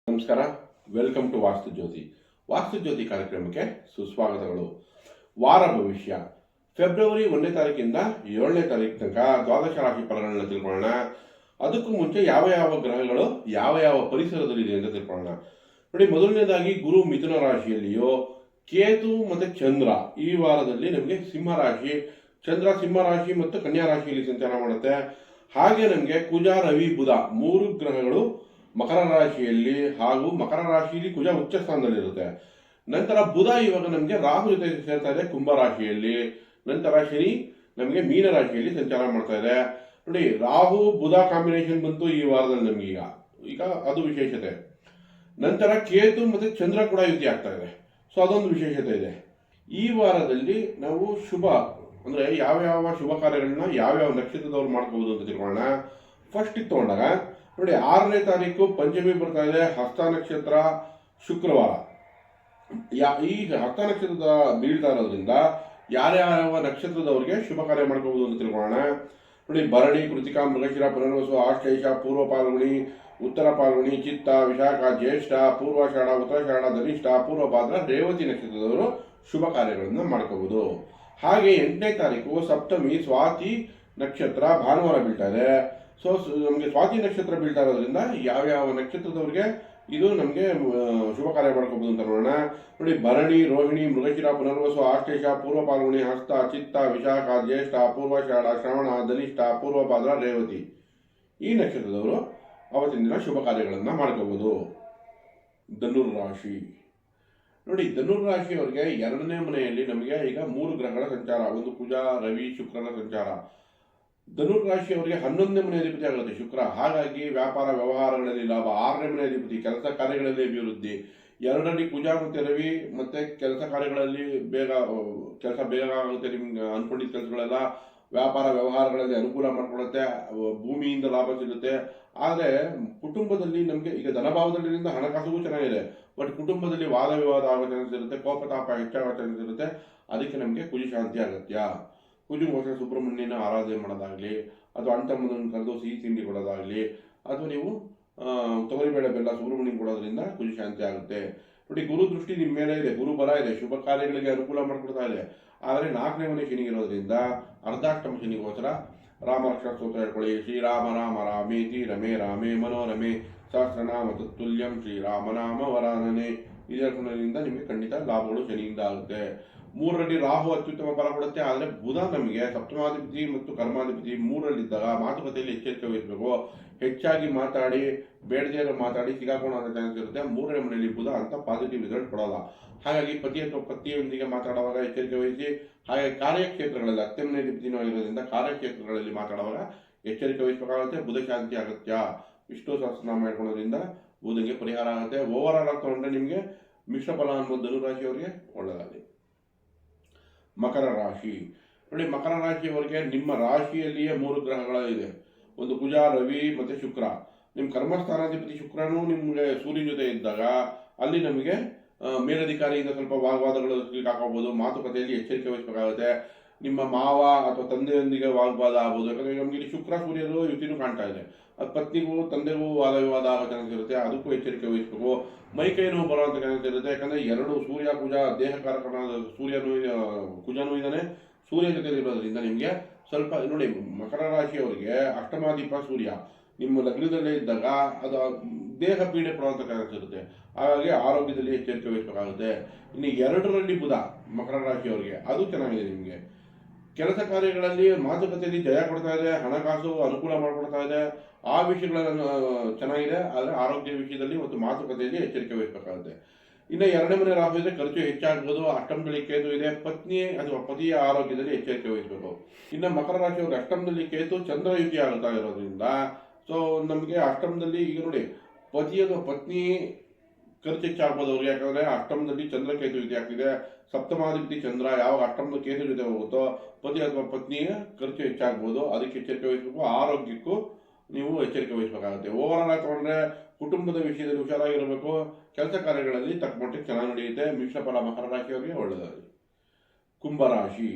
ನಮಸ್ಕಾರ, welcome to ವಾಸ್ತು ಜ್ಯೋತಿ. ವಾಸ್ತು ಜ್ಯೋತಿ ಕಾರ್ಯಕ್ರಮಕ್ಕೆ ಸುಸ್ವಾಗತಗಳು. ವಾರ ಭವಿಷ್ಯ ಫೆಬ್ರವರಿ 1ನೇ ತಾರೀಕಿಂದ 7ನೇ ತಾರೀಕು ತನಕ ದ್ವಾದಶ ರಾಶಿ ಫಲಗಳನ್ನ ತಿಳ್ಕೊಳ್ಳೋಣ. ಅದಕ್ಕೂ ಮುಂಚೆ ಯಾವ ಯಾವ ಗ್ರಹಗಳು ಯಾವ ಯಾವ ಪರಿಸರದಲ್ಲಿದೆ ಅಂತ ತಿಳ್ಕೊಳ್ಳೋಣ. ನೋಡಿ, ಮೊದಲನೇದಾಗಿ ಗುರು ಮಿಥುನ ರಾಶಿಯಲ್ಲಿಯೋ, ಕೇತು ಮತ್ತೆ ಚಂದ್ರ ಈ ವಾರದಲ್ಲಿ ನಮಗೆ ಸಿಂಹ ರಾಶಿ, ಚಂದ್ರ ಸಿಂಹ ರಾಶಿ ಮತ್ತು ಕನ್ಯಾ ರಾಶಿಯಲ್ಲಿ ಸಂಚಾರ ಮಾಡುತ್ತೆ. ಹಾಗೆ ನಮಗೆ ಕುಜ, ರವಿ, ಬುಧ ಮೂರು ಗ್ರಹಗಳು ಮಕರ ರಾಶಿಯಲ್ಲಿ ಹಾಗೂ ಮಕರ ರಾಶಿಯಲ್ಲಿ ಕುಜ ಉಚ್ಚ ಸ್ಥಾನದಲ್ಲಿರುತ್ತೆ. ನಂತರ ಬುಧ ಇವಾಗ ನಮಗೆ ರಾಹು ಜೊತೆ ಸೇರ್ತಾ ಇದೆ ಕುಂಭ ರಾಶಿಯಲ್ಲಿ. ನಂತರ ಶನಿ ನಮಗೆ ಮೀನ ರಾಶಿಯಲ್ಲಿ ಸಂಚಾರ ಮಾಡ್ತಾ ಇದೆ. ನೋಡಿ, ರಾಹು ಬುಧ ಕಾಂಬಿನೇಷನ್ ಬಂತು ಈ ವಾರದಲ್ಲಿ ನಮ್ಗೆ ಈಗ ಅದು ವಿಶೇಷತೆ. ನಂತರ ಕೇತು ಮತ್ತೆ ಚಂದ್ರ ಕೂಡ ಯುತಿ ಆಗ್ತಾ ಇದೆ. ಸೊ ಅದೊಂದು ವಿಶೇಷತೆ ಇದೆ. ಈ ವಾರದಲ್ಲಿ ನಾವು ಶುಭ ಅಂದ್ರೆ ಯಾವ್ಯಾವ ಶುಭ ಕಾರ್ಯಗಳನ್ನ ಯಾವ್ಯಾವ ನಕ್ಷತ್ರದವ್ರು ಮಾಡ್ಕೋಬಹುದು ಅಂತ ತಿಳ್ಕೊಳ್ಳೋಣ. ಫಸ್ಟ್ ತಗೊಂಡಾಗ ನೋಡಿ, 6ನೇ ತಾರೀಕು ಪಂಚಮಿ ಬರ್ತಾ ಇದೆ, ಹಸ್ತ ನಕ್ಷತ್ರ, ಶುಕ್ರವಾರ. ಈ ಹಸ್ತ ನಕ್ಷತ್ರದ ಬೀಳ್ತಾ ಇರೋದ್ರಿಂದ ಯಾರ್ಯಾವ ನಕ್ಷತ್ರದವ್ರಿಗೆ ಶುಭ ಕಾರ್ಯ ಮಾಡ್ಕೋಬಹುದು ಅಂತ ತಿಳ್ಕೊಳ್ಳೋಣ. ನೋಡಿ, ಭರಣಿ, ಕೃತಿಕಾ, ಮೃಗಶಿರ, ಪುನರ್ವಸು, ಆಶ್ಲೇಷ, ಪೂರ್ವ ಪಾಲ್ಗುಣಿ, ಉತ್ತರ ಪಾಲ್ಗುಣಿ, ಚಿತ್ತ, ವಿಶಾಖ, ಜ್ಯೇಷ್ಠ, ಪೂರ್ವಾಷಾಢ, ಉತ್ತರಾಷಾಢ, ಧನಿಷ್ಠ, ಪೂರ್ವ ಭಾದ್ರ, ರೇವತಿ ನಕ್ಷತ್ರದವರು ಶುಭ ಕಾರ್ಯಗಳನ್ನು ಮಾಡ್ಕೋಬಹುದು. ಹಾಗೆ 8ನೇ ತಾರೀಕು ಸಪ್ತಮಿ, ಸ್ವಾತಿ ನಕ್ಷತ್ರ ಭಾನುವಾರ ಬೀಳ್ತಾ ಇದೆ. ಸೊ ನಮಗೆ ಸ್ವಾತಿ ನಕ್ಷತ್ರ ಬೀಳ್ತಾ ಇರೋದ್ರಿಂದ ಯಾವ್ಯಾವ ನಕ್ಷತ್ರದವ್ರಿಗೆ ಇದು ನಮಗೆ ಶುಭ ಕಾರ್ಯ ಮಾಡ್ಕೋಬಹುದು ಅಂತ ನೋಡೋಣ. ನೋಡಿ, ಭರಣಿ, ರೋಹಿಣಿ, ಮೃಗಶಿರ, ಪುನರ್ವಸು, ಆಶ್ಲೇಷ, ಪೂರ್ವ ಪಾಲ್ಗುಣಿ, ಹಸ್ತ, ಚಿತ್ತ, ವಿಶಾಖ, ಜ್ಯೇಷ್ಠ, ಪೂರ್ವಾಷಾಢ, ಶ್ರವಣ, ಧನಿಷ್ಠ, ಪೂರ್ವ ಭಾದ್ರ, ರೇವತಿ ಈ ನಕ್ಷತ್ರದವರು ಅವತ್ತಿನ ದಿನ ಶುಭ ಕಾರ್ಯಗಳನ್ನ ಮಾಡ್ಕೋಬಹುದು. ಧನುರ್ ರಾಶಿ ನೋಡಿ, ಧನುರ್ ರಾಶಿಯವರಿಗೆ 2ನೇ ಮನೆಯಲ್ಲಿ ನಮಗೆ ಈಗ 3 ಗ್ರಹಗಳ ಸಂಚಾರ, ಒಂದು ಕುಜ, ರವಿ, ಶುಕ್ರನ ಸಂಚಾರ. ಧನುರ್ ರಾಶಿಯವರಿಗೆ 11ನೇ ಮನೆ ಅಧಿಪತಿ ಆಗುತ್ತೆ ಶುಕ್ರ. ಹಾಗಾಗಿ ವ್ಯಾಪಾರ ವ್ಯವಹಾರಗಳಲ್ಲಿ ಲಾಭ. 6ನೇ ಮನೆ ಅಧಿಪತಿ ಕೆಲಸ ಕಾರ್ಯಗಳಲ್ಲಿ ಅಭಿವೃದ್ಧಿ. 2ರಲ್ಲಿ ಕುಜ ಮತ್ತೆ ರವಿ ಮತ್ತೆ ಕೆಲಸ ಕಾರ್ಯಗಳಲ್ಲಿ ಕೆಲಸ ಬೇಗ ಆಗುತ್ತೆ. ನಿಮ್ಗೆ ಅನ್ಕೊಂಡಿದ್ದ ಕೆಲಸಗಳೆಲ್ಲ ವ್ಯಾಪಾರ ವ್ಯವಹಾರಗಳಲ್ಲಿ ಅನುಕೂಲ ಮಾಡ್ಕೊಡುತ್ತೆ. ಭೂಮಿಯಿಂದ ಲಾಭ ಸಿಗುತ್ತೆ. ಆದರೆ ಕುಟುಂಬದಲ್ಲಿ ನಮಗೆ ಈಗ ಧನಭಾವದಲ್ಲಿಂದ ಹಣಕಾಸಿಗೂ ಚೆನ್ನಾಗಿದೆ, ಬಟ್ ಕುಟುಂಬದಲ್ಲಿ ವಾದ ವಿವಾದ ಆಗೋ ಚಾನ್ಸ್ ಇರುತ್ತೆ, ಕೋಪತಾಪ ಹೆಚ್ಚಾಗೋ ಚಾನ್ಸ್ ಇರುತ್ತೆ. ಅದಕ್ಕೆ ನಮಗೆ ಕುಜ ಶಾಂತಿ ಅಗತ್ಯ. ಕುಜುಗೋಸ್ಕರ ಸುಬ್ರಹ್ಮಣ್ಯನ ಆರಾಧನೆ ಮಾಡೋದಾಗ್ಲಿ, ಅಥವಾ ಅಣ್ತಮ್ಮನನ್ನು ಕರೆದು ಸಿಹಿ ತಿಂಡಿ ಕೊಡೋದಾಗ್ಲಿ, ಅಥವಾ ನೀವು ತೊಗರಿಬೇಳೆ ಬೆಲ್ಲ ಸುಬ್ರಹ್ಮಣ್ಯನ್ ಕೊಡೋದ್ರಿಂದ ಕುಜ ಶಾಂತಿ ಆಗುತ್ತೆ. ನೋಡಿ, ಗುರು ದೃಷ್ಟಿ ನಿಮ್ಮ ಮೇಲೆ ಇದೆ, ಗುರು ಬಲ ಇದೆ, ಶುಭ ಕಾರ್ಯಗಳಿಗೆ ಅನುಕೂಲ ಮಾಡಿಕೊಡ್ತಾ ಇದೆ. ಆದರೆ 4ನೇ ಮನೆ ಶನಿ ಇರೋದ್ರಿಂದ ಅರ್ಧಾಷ್ಟಮ ಶನಿಗೋಸ್ಕರ ರಾಮ ರಕ್ಷಾ ಸ್ತೋತ್ರ ಹೇಳ್ಕೊಳ್ಳಿ. ಶ್ರೀರಾಮ ರಾಮ ರಾಮೇತಿ ರಮೇ ರಾಮೇ ಮನೋರಮೆ ಸಹಸ್ರನಾಮ ತತ್ತುಲ್ಯಂ ಶ್ರೀರಾಮನಾಮ ವರಾನನೆ. ಇದರಿಂದ ನಿಮಗೆ ಖಂಡಿತ ಲಾಭಗಳು ಶನಿಯಿಂದ ಆಗುತ್ತೆ. 3ರಲ್ಲಿ ರಾಹು ಅತ್ಯುತ್ತಮ ಫಲ ಕೊಡುತ್ತೆ. ಆದರೆ ಬುಧ ನಮಗೆ ಸಪ್ತಮಾಧಿಪತಿ ಮತ್ತು ಕರ್ಮಾಧಿಪತಿ 3ರಲ್ಲಿದ್ದಾಗ ಮಾತುಕತೆಯಲ್ಲಿ ಎಚ್ಚರಿಕೆ ವಹಿಸಬೇಕು. ಹೆಚ್ಚಾಗಿ ಮಾತಾಡಿ ಬೇಡದೇ ಮಾತಾಡಿ ಸಿಗಾಕೊಳ್ಳೋ ಚಾನ್ಸ್ ಇರುತ್ತೆ. 3ನೇ ಮನೆಯಲ್ಲಿ ಬುಧ ಅಂತ ಪಾಸಿಟಿವ್ ರಿಸಲ್ಟ್ ಕೊಡೋಲ್ಲ. ಹಾಗಾಗಿ ಪತಿ ಅಥವಾ ಪತಿಯೊಂದಿಗೆ ಮಾತಾಡುವಾಗ ಎಚ್ಚರಿಕೆ ವಹಿಸಿ. ಹಾಗೆ ಕಾರ್ಯಕ್ಷೇತ್ರಗಳಲ್ಲಿ 10ನೇ ಮನೆ ಅಧಿಪತಿನೂ ಆಗಿರೋದ್ರಿಂದ ಕಾರ್ಯಕ್ಷೇತ್ರಗಳಲ್ಲಿ ಮಾತಾಡುವಾಗ ಎಚ್ಚರಿಕೆ ವಹಿಸಬೇಕಾಗುತ್ತೆ. ಬುಧ ಶಾಂತಿ ಅಗತ್ಯ. ವಿಷ್ಣು ಸಹಸ್ರನಾಮ ಹೇಳ್ಕೊಳ್ಳೋದ್ರಿಂದ ಬುಧನಿಗೆ ಪರಿಹಾರ ಆಗುತ್ತೆ. ಓವರ್ ಆಲ್ ತಗೊಂಡ್ರೆ ನಿಮಗೆ ಮಿಶ್ರ ಫಲ ಅನ್ನೋದು ಧನುರಾಶಿಯವರಿಗೆ ಒಳ್ಳೆಯದಾಗಲಿ. ಮಕರ ರಾಶಿ ನೋಡಿ, ಮಕರ ರಾಶಿಯವರಿಗೆ ನಿಮ್ಮ ರಾಶಿಯಲ್ಲಿಯೇ 3 ಗ್ರಹಗಳಿದೆ. ಒಂದು ಕುಜ, ರವಿ ಮತ್ತೆ ಶುಕ್ರ. ನಿಮ್ಮ ಕರ್ಮಸ್ಥಾನಾಧಿಪತಿ ಶುಕ್ರನು ನಿಮಗೆ ಸೂರ್ಯನ ಜೊತೆ ಇದ್ದಾಗ ಅಲ್ಲಿ ನಮಗೆ ಮೇಲಧಿಕಾರಿಯಿಂದ ಸ್ವಲ್ಪ ವಾಗ್ವಾದಗಳು ಹಾಕಬಹುದು. ಮಾತುಕತೆಯಲ್ಲಿ ಎಚ್ಚರಿಕೆ ವಹಿಸಬೇಕಾಗುತ್ತೆ. ನಿಮ್ಮ ಮಾವ ಅಥವಾ ತಂದೆಯೊಂದಿಗೆ ವಾಗ್ವಾದ ಆಗ್ಬೋದು. ಯಾಕಂದ್ರೆ ನಮಗೆ ಇಲ್ಲಿ ಶುಕ್ರ ಸೂರ್ಯರು ಯುತಿನೂ ಕಾಣ್ತಾ ಇದೆ. ಅದು ಪತ್ನಿಗೂ ತಂದೆಗೂ ವಾದ ವಿವಾದ ಆಗೋ ಚಾನ್ಸ್ ಇರುತ್ತೆ. ಅದಕ್ಕೂ ಎಚ್ಚರಿಕೆ ವಹಿಸಬೇಕು. ಮೈಕೈ ನೋವು ಬರುವಂತ ಚಾನ್ಸ್ ಇರುತ್ತೆ. ಯಾಕಂದ್ರೆ 2 ಸೂರ್ಯ ಕುಜ ದೇಹಕಾರಕನಾದ ಸೂರ್ಯನೂ ಕುಜನೂ ಇದ್ದಾನೆ. ಸೂರ್ಯ ಜೊತೆಲಿ ಇರೋದ್ರಿಂದ ನಿಮಗೆ ಸ್ವಲ್ಪ ನೋಡಿ, ಮಕರ ರಾಶಿಯವರಿಗೆ ಅಷ್ಟಮಾಧಿಪ ಸೂರ್ಯ ನಿಮ್ಮ ಲಗ್ನದಲ್ಲೇ ಇದ್ದಾಗ ಅದು ದೇಹ ಪೀಡೆ ಕೊಡುವಂತ ಚಾನ್ಸ್ ಇರುತ್ತೆ. ಹಾಗಾಗಿ ಆರೋಗ್ಯದಲ್ಲಿ ಎಚ್ಚರಿಕೆ ವಹಿಸಬೇಕಾಗುತ್ತೆ. ಇನ್ನು 2ರಲ್ಲಿ ಬುಧ ಮಕರ ರಾಶಿಯವರಿಗೆ ಅದು ಚೆನ್ನಾಗಿದೆ. ನಿಮಗೆ ಕೆಲಸ ಕಾರ್ಯಗಳಲ್ಲಿ ಮಾತುಕತೆಯಲ್ಲಿ ಜಯ ಕೊಡ್ತಾ ಇದೆ, ಹಣಕಾಸು ಅನುಕೂಲ ಮಾಡಿಕೊಡ್ತಾ ಇದೆ. ಆ ವಿಷಯಗಳನ್ನು ಚೆನ್ನಾಗಿದೆ. ಆದರೆ ಆರೋಗ್ಯ ವಿಷಯದಲ್ಲಿ ಮತ್ತು ಮಾತುಕತೆಯಲ್ಲಿ ಎಚ್ಚರಿಕೆ ವಹಿಸಬೇಕಾಗುತ್ತೆ. ಇನ್ನು 2ನೇ ಮನೆ ರಾಹು ಇದೆ, ಖರ್ಚು ಹೆಚ್ಚಾಗ್ಬೋದು. ಅಷ್ಟಮದಲ್ಲಿ ಕೇತು ಇದೆ, ಪತ್ನಿ ಅಥವಾ ಪತಿಯ ಆರೋಗ್ಯದಲ್ಲಿ ಎಚ್ಚರಿಕೆ ವಹಿಸಬೇಕು. ಇನ್ನು ಮಕರ ರಾಶಿಯವರು ಅಷ್ಟಮದಲ್ಲಿ ಕೇತು ಚಂದ್ರ ಯುತಿ ಆಗ್ತಾ ಇರೋದ್ರಿಂದ ಸೊ ನಮಗೆ ಅಷ್ಟಮದಲ್ಲಿ ಈಗ ನೋಡಿ, ಪತಿ ಅಥವಾ ಪತ್ನಿ ಖರ್ಚು ಹೆಚ್ಚಾಗ್ಬೋದು ಅವ್ರಿಗೆ. ಯಾಕಂದ್ರೆ ಅಷ್ಟಮದಲ್ಲಿ ಚಂದ್ರ ಕೇತು ಯುತಿ ಆಗ್ತಿದೆ. ಸಪ್ತಮಾಧಿಪತಿ ಚಂದ್ರ ಯಾವಾಗ ಅಷ್ಟಮದ ಕೇತು ಜೊತೆ ಹೋಗುತ್ತೋ ಪತಿ ಅಥವಾ ಪತ್ನಿಯ ಖರ್ಚು ಹೆಚ್ಚಾಗ್ಬೋದು. ಅದಕ್ಕೆ ಎಚ್ಚರಿಕೆ ವಹಿಸಬೇಕು. ಆರೋಗ್ಯಕ್ಕೂ ನೀವು ಎಚ್ಚರಿಕೆ ವಹಿಸಬೇಕಾಗುತ್ತೆ. ಓವರ್ ಆಲ್ ತಗೊಂಡ್ರೆ ಕುಟುಂಬದ ವಿಷಯದಲ್ಲಿ ಹುಷಾರಾಗಿರಬೇಕು. ಕೆಲಸ ಕಾರ್ಯಗಳಲ್ಲಿ ತಕ್ಕ ಮಟ್ಟಿಗೆ ಚೆನ್ನಾಗಿ ನಡೆಯುತ್ತೆ. ಮಿಶ್ರ ಫಲ ಮಕರ ರಾಶಿಯವರಿಗೆ ಒಳ್ಳೆಯದಾಗಲಿ. ಕುಂಭರಾಶಿ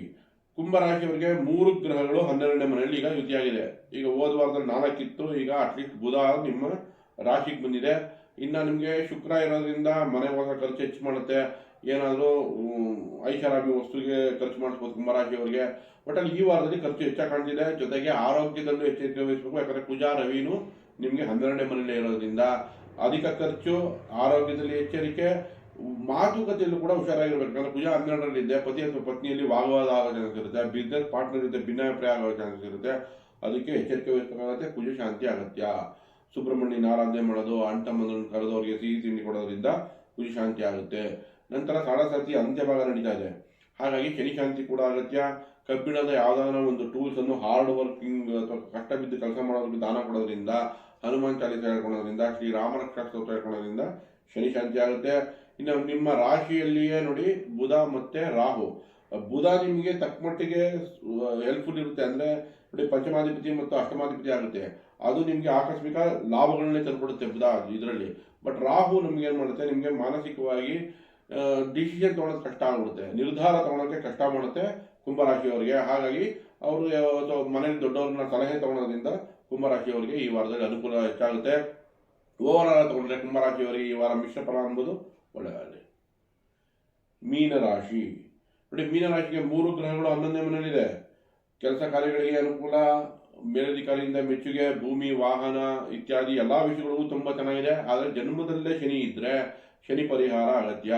ಕುಂಭರಾಶಿಯವರಿಗೆ 3 ಗ್ರಹಗಳು 12ನೇ ಮನೆಯಲ್ಲಿ ಈಗ ಯುತಿಯಾಗಿದೆ. ಈಗ ಹೋದ ವಾರದಲ್ಲಿ 4 ಇತ್ತು, ಈಗ ಅಟ್ಲೀಸ್ಟ್ ಬುಧ ನಿಮ್ಮ ರಾಶಿಗೆ ಬಂದಿದೆ. ಇನ್ನು ನಿಮಗೆ ಶುಕ್ರ ಇರೋದ್ರಿಂದ ಮನೆ ಹೊಸ ಖರ್ಚು ಹೆಚ್ಚು ಮಾಡುತ್ತೆ. ಏನಾದರೂ ಐಷಾರಾಮಿ ವಸ್ತುಗೆ ಖರ್ಚು ಮಾಡಿಸ್ಬೋದು ಕುಂಭರಾಶಿಯವರಿಗೆ. ಒಟ್ಟಲ್ಲಿ ಈ ವಾರದಲ್ಲಿ ಖರ್ಚು ಹೆಚ್ಚಾಗಿ ಕಾಣ್ತಿದೆ. ಜೊತೆಗೆ ಆರೋಗ್ಯದಲ್ಲೂ ಎಚ್ಚರಿಕೆ ವಹಿಸಬೇಕು. ಯಾಕಂದರೆ ಕುಜ ರವಿನೂ ನಿಮಗೆ 12ನೇ ಮನೆಯಲ್ಲೇ ಇರೋದ್ರಿಂದ ಅಧಿಕ ಖರ್ಚು, ಆರೋಗ್ಯದಲ್ಲಿ ಎಚ್ಚರಿಕೆ, ಮಾತುಕತೆಯಲ್ಲೂ ಕೂಡ ಹುಷಾರಾಗಿರ್ಬೇಕು. ಯಾಕಂದರೆ ಕುಜ 12ರಲ್ಲಿದ್ದೆ ಪತಿ ಅಥವಾ ಪತ್ನಿಯಲ್ಲಿ ವಾಗ್ವಾದ ಆಗೋ ಚಾನ್ಸಸ್ ಇರುತ್ತೆ. ಬಿಸ್ನೆಸ್ ಪಾರ್ಟ್ನರ್ ಜೊತೆ ಭಿನ್ನಾಭಿಪ್ರಾಯ ಆಗೋ ಚಾನ್ಸಸ್ ಇರುತ್ತೆ. ಅದಕ್ಕೆ ಎಚ್ಚರಿಕೆ ವಹಿಸಬೇಕಾಗುತ್ತೆ. ಕುಜ ಶಾಂತಿ ಅಗತ್ಯ. ಸುಬ್ರಹ್ಮಣ್ಯನ ಆರಾಧನೆ ಮಾಡೋದು, ಅಣ್ಣ ಕರೆದವರಿಗೆ ಸಿಹಿ ತಿಂಡಿ ಕೊಡೋದ್ರಿಂದ ಕುಜ ಶಾಂತಿ ಆಗುತ್ತೆ. ನಂತರ ಸಾಡಸಾತಿ ಅಂತ್ಯಭಾಗ ನಡೀತಾ ಇದೆ, ಹಾಗಾಗಿ ಶನಿ ಶಾಂತಿ ಕೂಡ ಅಗತ್ಯ. ಕಬ್ಬಿಣದ ಯಾವುದಾದ್ರೂ ಒಂದು ಟೂಲ್ಸನ್ನು ಹಾರ್ಡ್ ವರ್ಕಿಂಗ್ ಅಥವಾ ಕಷ್ಟ ಬಿದ್ದು ಕೆಲಸ ಮಾಡೋದಕ್ಕೆ ದಾನ ಕೊಡೋದ್ರಿಂದ, ಹನುಮಾನ್ ಚಾಲಿಸ ಹೇಳ್ಕೊಳೋದ್ರಿಂದ, ಶ್ರೀರಾಮ ರಕ್ಷಾ ಸ್ತೋತ್ರ ಹೇಳ್ಕೊಳೋದ್ರಿಂದ ಶನಿ ಶಾಂತಿ ಆಗುತ್ತೆ. ಇನ್ನು ನಿಮ್ಮ ರಾಶಿಯಲ್ಲಿಯೇ ನೋಡಿ ಬುಧ ಮತ್ತೆ ರಾಹು. ಬುಧ ನಿಮಗೆ ತಕ್ಕ ಮಟ್ಟಿಗೆ ಹೆಲ್ಪ್ಫುಲ್ ಇರುತ್ತೆ. ಅಂದರೆ ನೋಡಿ ಪಂಚಮಾಧಿಪತಿ ಮತ್ತು ಅಷ್ಟಮಾಧಿಪತಿ ಆಗುತ್ತೆ. ಅದು ನಿಮಗೆ ಆಕಸ್ಮಿಕ ಲಾಭಗಳನ್ನೇ ತಂದುಕೊಡುತ್ತೆ ಬುಧ ಇದರಲ್ಲಿ. ಬಟ್ ರಾಹು ನಿಮ್ಗೆ ಏನು ಮಾಡುತ್ತೆ, ನಿಮಗೆ ಮಾನಸಿಕವಾಗಿ ಡಿಸಿಷನ್ ತೊಗೊಳೋದು ಕಷ್ಟ ಆಗ್ಬಿಡುತ್ತೆ, ನಿರ್ಧಾರ ತೊಗೊಳೋಕ್ಕೆ ಕಷ್ಟ ಮಾಡುತ್ತೆ ಕುಂಭರಾಶಿಯವರಿಗೆ. ಹಾಗಾಗಿ ಅವರು ಮನೇಲಿ ದೊಡ್ಡವ್ರನ್ನ ಸಲಹೆ ತೊಗೊಳೋದ್ರಿಂದ ಕುಂಭರಾಶಿಯವರಿಗೆ ಈ ವಾರದಲ್ಲಿ ಅನುಕೂಲ ಹೆಚ್ಚಾಗುತ್ತೆ. ಓವರ್ ಆಲ್ ತಗೊಂಡ್ರೆ ಕುಂಭರಾಶಿಯವರಿಗೆ ಈ ವಾರ ಮಿಶ್ರ ಫಲ ಅನ್ಬೋದು ಒಳ್ಳೆಯದಾಗಲಿ. ಮೀನರಾಶಿ ನೋಡಿ, ಮೀನರಾಶಿಗೆ 3 ಗ್ರಹಗಳು 11ನೇ ಮನೆಯಲ್ಲಿದೆ. ಕೆಲಸ ಕಾರ್ಯಗಳಿಗೆ ಅನುಕೂಲ, ಮೇಲಧಿಕಾರಿಯಿಂದ ಮೆಚ್ಚುಗೆ, ಭೂಮಿ ವಾಹನ ಇತ್ಯಾದಿ ಎಲ್ಲ ವಿಷಯಗಳಿಗೂ ತುಂಬ ಚೆನ್ನಾಗಿದೆ. ಆದರೆ ಜನ್ಮದಲ್ಲೇ ಶನಿ ಇದ್ದರೆ ಶನಿ ಪರಿಹಾರ ಅಗತ್ಯ.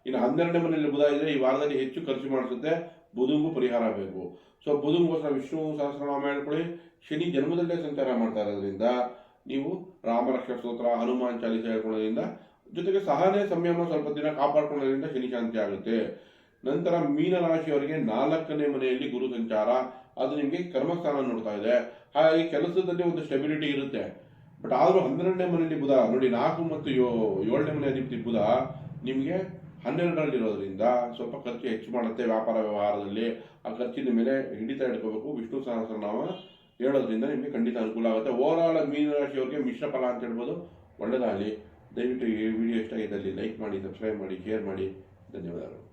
ಇನ್ನು 12ನೇ ಮನೆಯಲ್ಲಿ ಬುಧ ಇದ್ದರೆ ಈ ವಾರದಲ್ಲಿ ಹೆಚ್ಚು ಖರ್ಚು ಮಾಡಿಸುತ್ತೆ. ಬುಧಂಗೂ ಪರಿಹಾರ ಬೇಕು. ಸೊ ಬುಧಂಗೋಸ್ಕರ ವಿಷ್ಣು ಸಹಸ್ರನಾಮ ಹೇಳ್ಕೊಳ್ಳಿ. ಶನಿ ಜನ್ಮದಲ್ಲೇ ಸಂಚಾರ ಮಾಡ್ತಾ ಇರೋದ್ರಿಂದ ನೀವು ರಾಮರಕ್ಷಾ ಸ್ತೋತ್ರ, ಹನುಮಾನ್ ಚಾಲಿಸ ಹೇಳ್ಕೊಳ್ಳೋದ್ರಿಂದ, ಜೊತೆಗೆ ಸಹನೆ ಸಂಯಮ ಸ್ವಲ್ಪ ದಿನ ಕಾಪಾಡ್ಕೊಳ್ಳೋದ್ರಿಂದ ಶನಿ ಶಾಂತಿ ಆಗುತ್ತೆ. ನಂತರ ಮೀನರಾಶಿಯವರಿಗೆ 4ನೇ ಮನೆಯಲ್ಲಿ ಗುರು ಸಂಚಾರ, ಅದು ನಿಮಗೆ ಕರ್ಮಸ್ಥಾನ ನೋಡ್ತಾ ಇದೆ. ಹಾಗಾಗಿ ಕೆಲಸದಲ್ಲಿ ಒಂದು ಸ್ಟೆಬಿಲಿಟಿ ಇರುತ್ತೆ. ಬಟ್ ಆದರೂ 12ನೇ ಮನೆಯಲ್ಲಿ ಬುಧ ನೋಡಿ, 4 ಮತ್ತು 7ನೇ ಮನೆ ಅಧಿಪತಿ ಬುಧ ನಿಮಗೆ 12ರಲ್ಲಿರೋದ್ರಿಂದ ಸ್ವಲ್ಪ ಖರ್ಚು ಹೆಚ್ಚು ಮಾಡುತ್ತೆ ವ್ಯಾಪಾರ ವ್ಯವಹಾರದಲ್ಲಿ. ಆ ಖರ್ಚಿನ ಮೇಲೆ ಹಿಡಿತಾ ಇಟ್ಕೋಬೇಕು. ವಿಷ್ಣು ಸಹಸ್ರನಾಮ ಹೇಳೋದ್ರಿಂದ ನಿಮಗೆ ಖಂಡಿತ ಅನುಕೂಲ ಆಗುತ್ತೆ. ಓವರ್ ಆಲ್ ಮೀನರಾಶಿಯವರಿಗೆ ಮಿಶ್ರ ಫಲ ಅಂತ ಹೇಳ್ಬೋದು. ಒಳ್ಳೆಯದಾಗಲಿ. ದಯವಿಟ್ಟು ಈ ವಿಡಿಯೋ ಇಷ್ಟ ಆಗಿದ್ದಲ್ಲಿ ಲೈಕ್ ಮಾಡಿ, ಸಬ್ಸ್ಕ್ರೈಬ್ ಮಾಡಿ, ಶೇರ್ ಮಾಡಿ. ಧನ್ಯವಾದಗಳು.